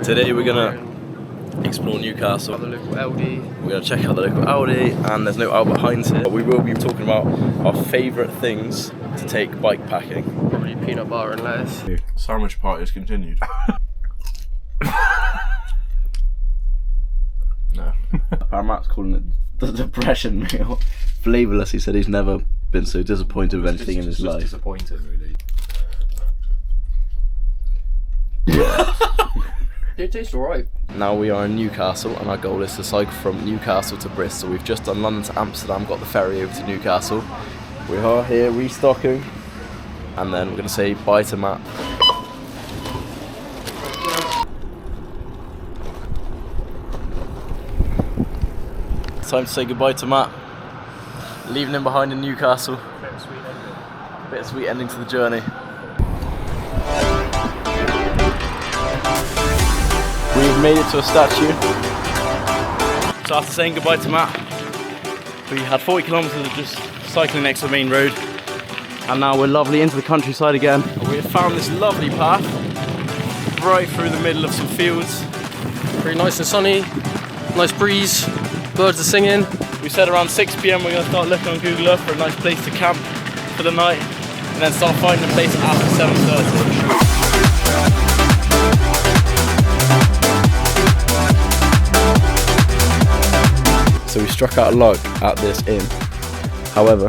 Today we're gonna explore Newcastle. The local Aldi. We're gonna check out the local Aldi, and there's no Albert Heinz here. But we will be talking about our favourite things to take bike packing. Probably peanut butter and lettuce. Sandwich party is continued. No. Our Matt's calling it the depression meal. Flavourless, he said he's never been so disappointed with anything in his life. Disappointed, really. Yeah. It tastes alright. Now we are in Newcastle, and our goal is to cycle from Newcastle to Bristol. We've just done London to Amsterdam, got the ferry over to Newcastle. We are here restocking, and then we're going to say bye to Matt. It's time to say goodbye to Matt. Leaving him behind in Newcastle. Bittersweet ending to the journey. We've made it to a statue. So after saying goodbye to Matt, we had 40 kilometres of just cycling next to the main road, and now we're lovely into the countryside again. We have found this lovely path right through the middle of some fields. Pretty nice and sunny, nice breeze, birds are singing. We said around 6 PM we're going to start looking on Google Earth for a nice place to camp for the night, and then start finding a place after 7:30. So we struck out a log at this inn. However,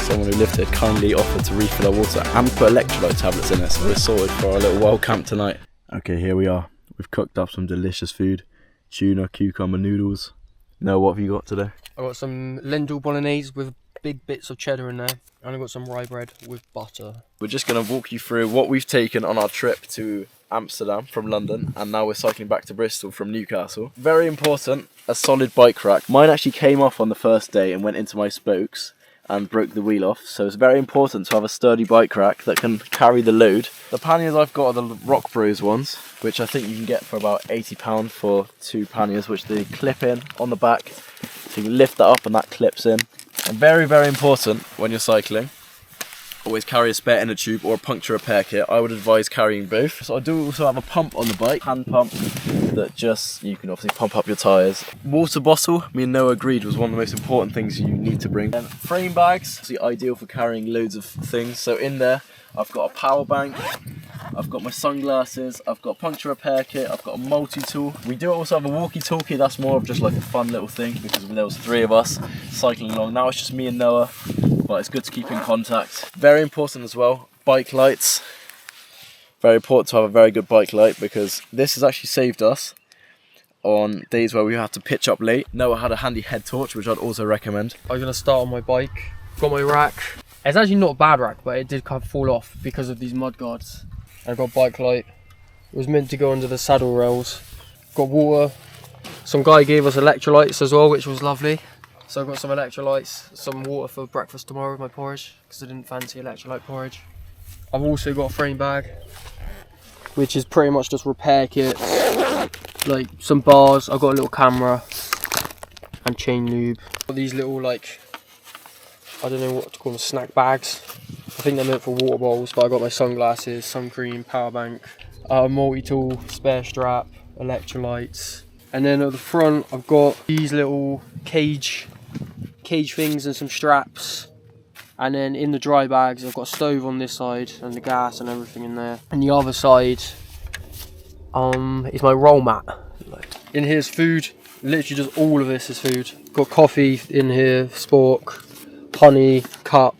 someone who lived here kindly offered to refill our water and put electrolyte tablets in it, so we're sorted for our little wild camp tonight. Okay, here we are. We've cooked up some delicious food. Tuna, cucumber noodles. Noah, what have you got today? I got some lentil bolognese with big bits of cheddar in there, and I got some rye bread with butter. We're just going to walk you through what we've taken on our trip to Amsterdam from London, and now we're cycling back to Bristol from Newcastle. Very important, a solid bike rack. Mine actually came off on the first day and went into my spokes and broke the wheel off, so it's very important to have a sturdy bike rack that can carry the load. The panniers I've got are the Rock Bros ones, which I think you can get for about £80 for 2 panniers, which they clip in on the back, so you can lift that up and that clips in. And very, very important when you're cycling, always carry a spare inner tube or a puncture repair kit. I would advise carrying both. So I do also have a pump on the bike, hand pump, that just, you can obviously pump up your tyres. Water bottle, me and Noah agreed was one of the most important things you need to bring. And frame bags, obviously ideal for carrying loads of things. So in there, I've got a power bank, I've got my sunglasses, I've got a puncture repair kit, I've got a multi-tool. We do also have a walkie-talkie, that's more of just like a fun little thing because there was 3 of us cycling along. Now it's just me and Noah, but it's good to keep in contact. Very important as well, bike lights. Very important to have a very good bike light because this has actually saved us on days where we had to pitch up late. Noah had a handy head torch, which I'd also recommend. I'm going to start on my bike, got my rack. It's actually not a bad rack, but it did kind of fall off because of these mud guards. I got bike light, it was meant to go under the saddle rails. Got water, some guy gave us electrolytes as well, which was lovely. So I got some electrolytes, some water for breakfast tomorrow with my porridge, because I didn't fancy electrolyte porridge. I've also got a frame bag, which is pretty much just repair kits, like some bars. I've got a little camera and chain lube. Got these little, like, I don't know what to call them, snack bags. I think they're meant for water bottles, but I got my sunglasses, sun cream, power bank, multi-tool, spare strap, electrolytes. And then at the front, I've got these little cage things and some straps. And then in the dry bags, I've got a stove on this side and the gas and everything in there. And the other side is my roll mat. In here's food, literally just all of this is food. Got coffee in here, spork, honey, cup,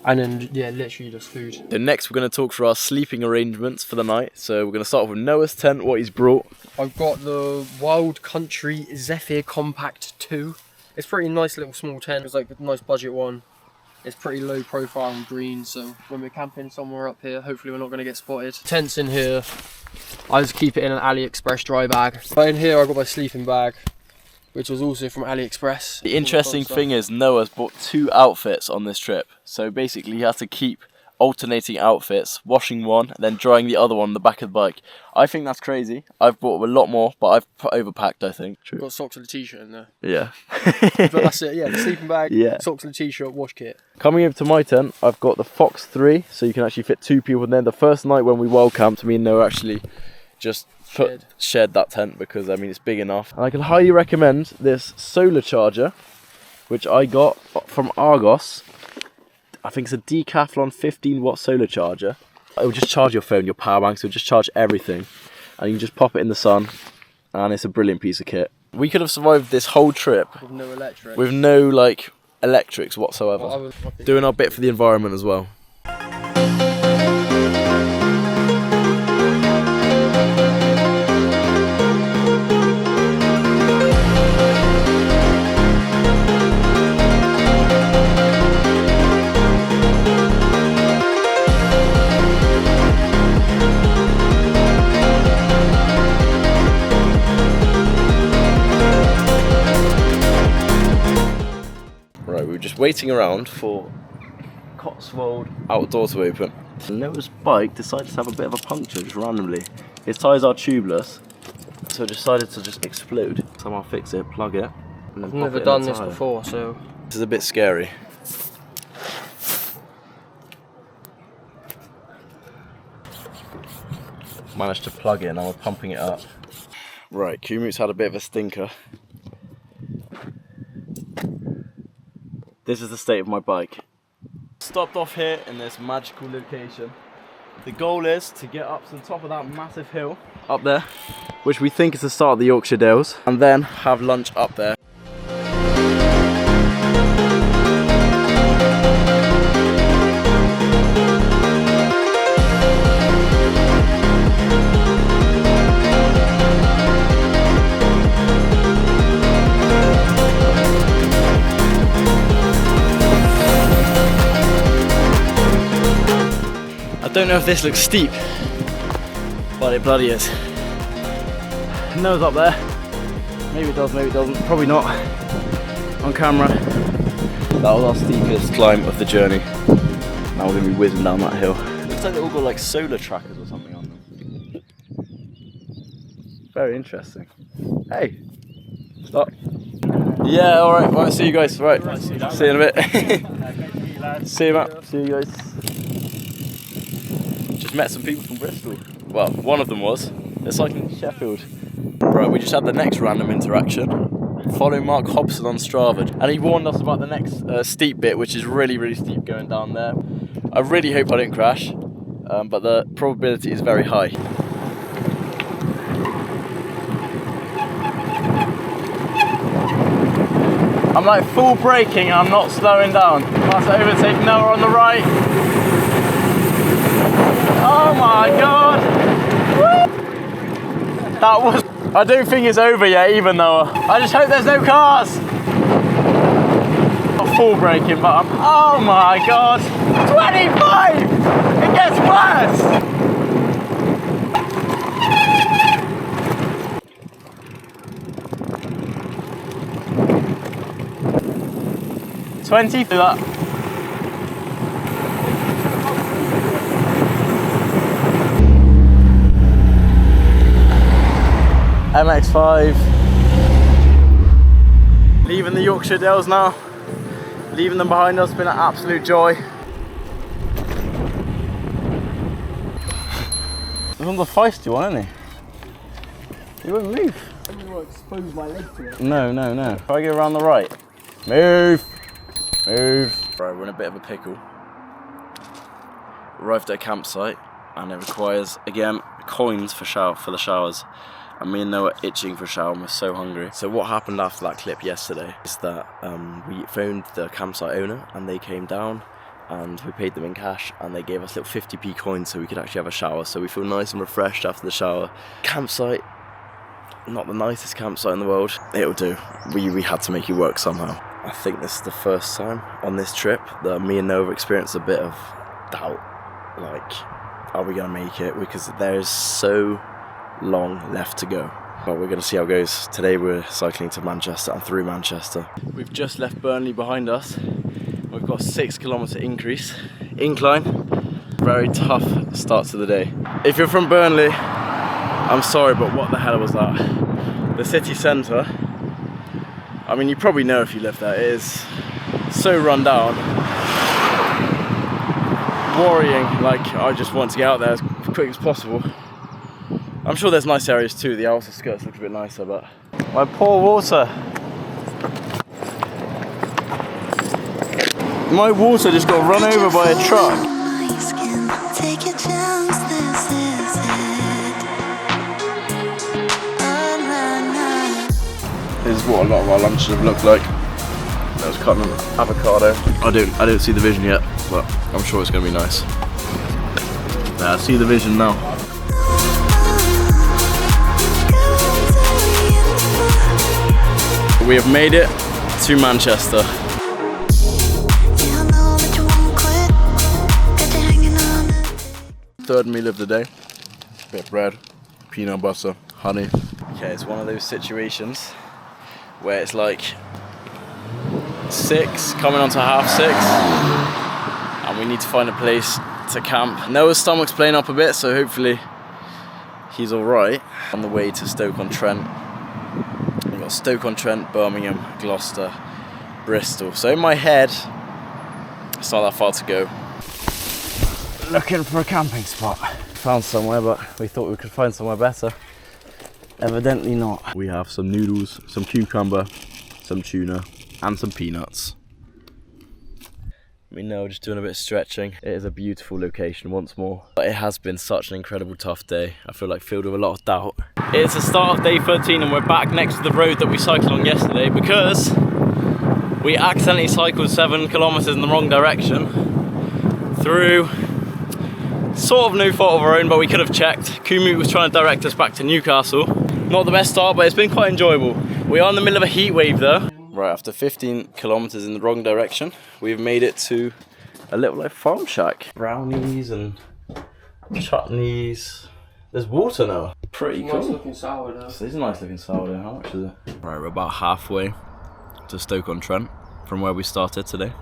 and then, yeah, literally just food. So next we're going to talk through our sleeping arrangements for the night. So we're going to start off with Noah's tent, what he's brought. I've got the Wild Country Zephyr Compact 2. It's a pretty nice little small tent. It's like a nice budget one. It's pretty low profile and green, so when we're camping somewhere up here, hopefully we're not going to get spotted. Tent's in here. I just keep it in an AliExpress dry bag. Right in here I got my sleeping bag, which was also from AliExpress. The interesting thing is Noah's bought 2 outfits on this trip. So basically he had to keep alternating outfits, washing one, and then drying the other one on the back of the bike. I think that's crazy. I've bought a lot more, but I've overpacked, I think. I've got socks and a t-shirt in there. Yeah. But that's it, yeah, the sleeping bag, yeah. Socks and a t-shirt, wash kit. Coming over to my tent, I've got the Fox 3, so you can actually fit 2 people in there. The first night when we wild camped, me and Noah actually just shed that tent because I mean it's big enough. And I can highly recommend this solar charger, which I got from Argos. I think it's a Decathlon 15-watt solar charger. It will just charge your phone, your power banks, it will just charge everything. And you can just pop it in the sun, and it's a brilliant piece of kit. We could have survived this whole trip with no like electrics whatsoever. Doing our bit for the environment as well. Right, we were just waiting around for Cotswold Outdoor to open. And Noah's bike decided to have a bit of a puncture just randomly. His tyres are tubeless, so it decided to just explode. Somehow fix it, plug it, and then I've never done this before, so... This is a bit scary. Managed to plug it and now we're pumping it up. Right, Kumut's had a bit of a stinker. This is the state of my bike. Stopped off here in this magical location. The goal is to get up to the top of that massive hill up there, which we think is the start of the Yorkshire Dales, and then have lunch up there. I don't know if this looks steep, but it bloody is. Nose up there. Maybe it does, maybe it doesn't. Probably not. On camera. That was our steepest climb of the journey. Now we're going to be whizzing down that hill. Looks like they all got like solar trackers or something on them. Very interesting. Hey, stop. Yeah, alright, right, see you guys. Right, see you in a bit. See you, Matt. See you guys. Met some people from Bristol. Well, one of them was. They're cycling to Sheffield. Right, we just had the next random interaction. Follow Mark Hobson on Strava. And he warned us about the next steep bit, which is really, really steep going down there. I really hope I don't crash, but the probability is very high. I'm like full braking and I'm not slowing down. About to overtake Noah on the right. Oh my god! That was... I don't think it's over yet either, Noah. I just hope there's no cars! Not full braking, but I'm... Oh my god! 25! It gets worse! 20 for that. MX5. Leaving the Yorkshire Dales now. Leaving them behind us, been an absolute joy. He's on the feisty one, isn't he? He won't move. I'm going to expose my leg to it. No, no, no. Try to go around the right. Move! Move. Right, we're in a bit of a pickle. Arrived at a campsite and it requires, again, coins for the showers. And me and Noah are itching for a shower and we're so hungry. So what happened after that clip yesterday is that we phoned the campsite owner and they came down and we paid them in cash and they gave us little 50p coins so we could actually have a shower. So we feel nice and refreshed after the shower. Campsite, not the nicest campsite in the world. It'll do. We had to make it work somehow. I think this is the first time on this trip that me and Noah experienced a bit of doubt. Like, are we gonna make it? Because there's so long left to go. But we're going to see how it goes. Today we're cycling to Manchester and through Manchester. We've just left Burnley behind us. We've got a 6-kilometre incline. Very tough start to the day. If you're from Burnley, I'm sorry, but what the hell was that? The city centre, I mean, you probably know if you live there, it is so run down. Worrying, like I just want to get out there as quick as possible. I I'm sure there's nice areas too. The outer skirts look a bit nicer, but my poor water. My water just got run over by a truck. This is what a lot of our lunches have looked like. That was cutting an avocado. I don't see the vision yet, but I'm sure it's going to be nice. Yeah, I see the vision now. We have made it to Manchester. Third meal of the day. Bit of bread, peanut butter, honey. Okay, it's one of those situations where it's like 6 coming on to half 6 and we need to find a place to camp. Noah's stomach's playing up a bit, so hopefully he's alright. On the way to Stoke-on-Trent. We've got Stoke-on-Trent, Birmingham, Gloucester, Bristol. So in my head, it's not that far to go. Looking for a camping spot. Found somewhere, but we thought we could find somewhere better. Evidently not. We have some noodles, some cucumber, some tuna, and some peanuts. We know, just doing a bit of stretching. It is a beautiful location once more. But it has been such an incredible tough day. I feel like filled with a lot of doubt. It's the start of day 13 and we're back next to the road that we cycled on yesterday because we accidentally cycled 7 kilometers in the wrong direction through sort of no fault of our own, but we could have checked. Kumut was trying to direct us back to Newcastle. Not the best start, but it's been quite enjoyable. We are in the middle of a heat wave though. Right, after 15 kilometers in the wrong direction, we've made it to a little like farm shack. Brownies and chutneys. There's water now. Pretty cool. Nice looking sourdough. This is a nice looking sourdough. How much is it? Right, we're about halfway to Stoke-on-Trent from where we started today.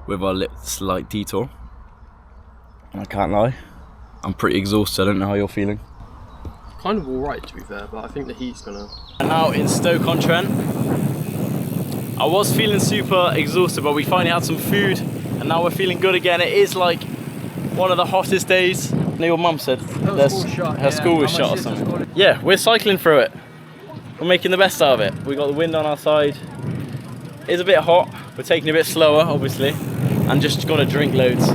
With our slight detour. And I can't lie, I'm pretty exhausted. I don't know how you're feeling. Kind of alright to be fair, but I think the heat's gonna... And now in Stoke-on-Trent. I was feeling super exhausted, but we finally had some food and now we're feeling good again. It is like one of the hottest days. Your mum said her school was shut or something. Yeah, we're cycling through it. We're making the best out of it. We got the wind on our side. It's a bit hot. We're taking it a bit slower, obviously, and just got to drink loads.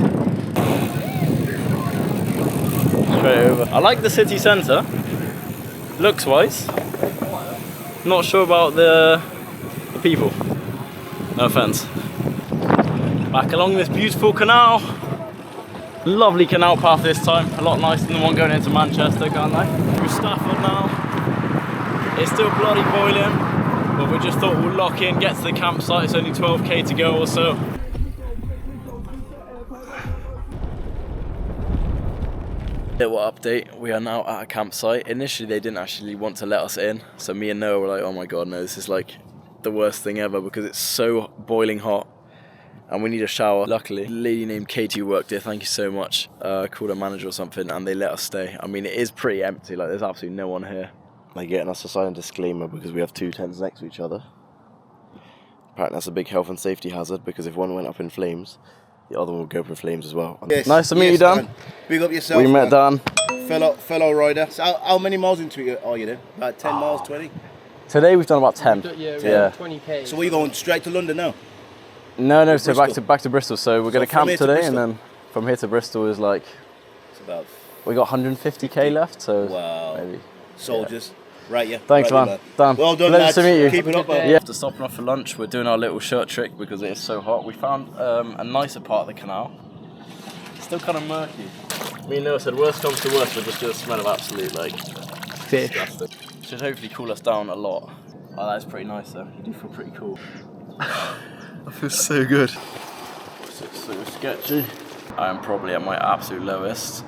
Straight over. I like the city centre, looks wise. Not sure about the people. No offence. Back along this beautiful canal. Lovely canal path this time. A lot nicer than the one going into Manchester, can't I? Through Stafford now. It's still bloody boiling, but we just thought we'll lock in, get to the campsite. It's only 12k to go or so. Little update, we are now at a campsite. Initially they didn't actually want to let us in, so me and Noah were like, oh my god no, this is like the worst thing ever because it's so boiling hot and we need a shower. Luckily, a lady named Katie who worked here, thank you so much, called a manager or something and they let us stay. I mean, it is pretty empty, like there's absolutely no one here. They're getting us to sign a disclaimer because we have 2 tents next to each other. Apparently that's a big health and safety hazard because if one went up in flames, the other one would go up in flames as well. Yes, nice to meet you, Dan. Big up yourself. We met Dan. Fellow rider. So how many miles into it are you then? About 10 miles, 20? Today we've done about 10. Yeah, 20k. So are you going straight to London now? No, so back to Bristol. So we're going to camp today and then from here to Bristol is like... It's about... We got 150k left, so wow. maybe. Soldiers. Yeah. Right, yeah. Thanks, right, man. Dan. Well done, Pleasure to meet you. Keep it up, man. Yeah. After stopping off for lunch, we're doing our little shirt trick because it is so hot. We found a nicer part of the canal. It's still kind of murky. Me and Noah said, worst comes to worst, we'll just get a smell of absolute, like, fish. Disgusting. Should hopefully cool us down a lot. Oh, that is pretty nice though. You do feel pretty cool. I feel so good. It's so sketchy. I am probably at my absolute lowest.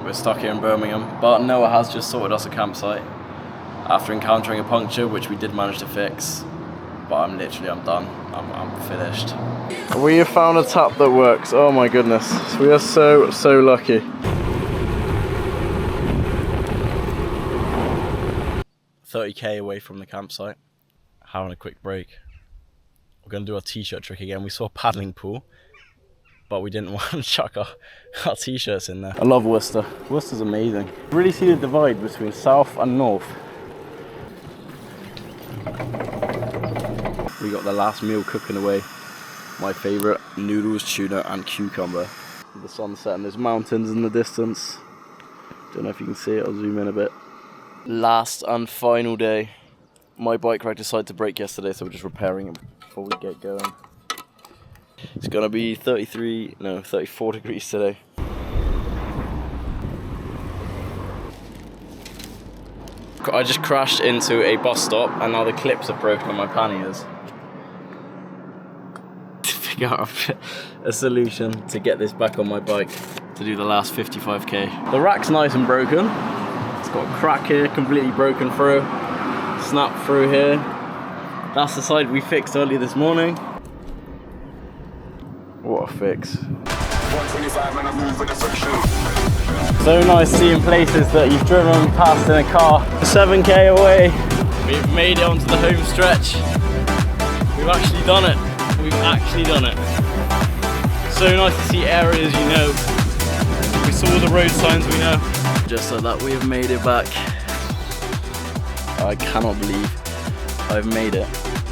We're stuck here in Birmingham, but Noah has just sorted us a campsite after encountering a puncture, which we did manage to fix. But I'm done. I'm finished. We have found a tap that works. Oh my goodness. We are so lucky. $30k away from the campsite, having a quick break. We're going to do our t-shirt trick again. We saw a paddling pool. but we didn't want to chuck our t-shirts in there. I love Worcester. Worcester's amazing. Really see the divide between south and north. We got the last meal cooking away. My favourite, noodles, tuna and cucumber. The sunset and there's mountains in the distance. Don't know if you can see it, I'll zoom in a bit. Last and final day. My bike rack decided to break yesterday, so we're just repairing it before we get going. It's gonna be 34 degrees today. I just crashed into a bus stop and now the clips are broken on my panniers. To figure out a solution to get this back on my bike to do the last 55k. The rack's nice and broken. It's got a crack here, completely broken through. Snap through here. That's the side we fixed early this morning. What a fix. 125 and I move with the friction. So nice seeing places that you've driven past in a car. 7k away. We've made it onto the home stretch. We've actually done it. We've actually done it. So nice to see areas you know. We saw the road signs we know. Just like that, we have made it back. I cannot believe I've made it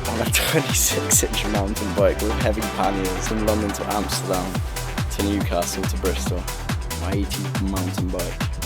on a 26-inch mountain bike with heavy panniers from London to Amsterdam to Newcastle to Bristol. My 18th mountain bike.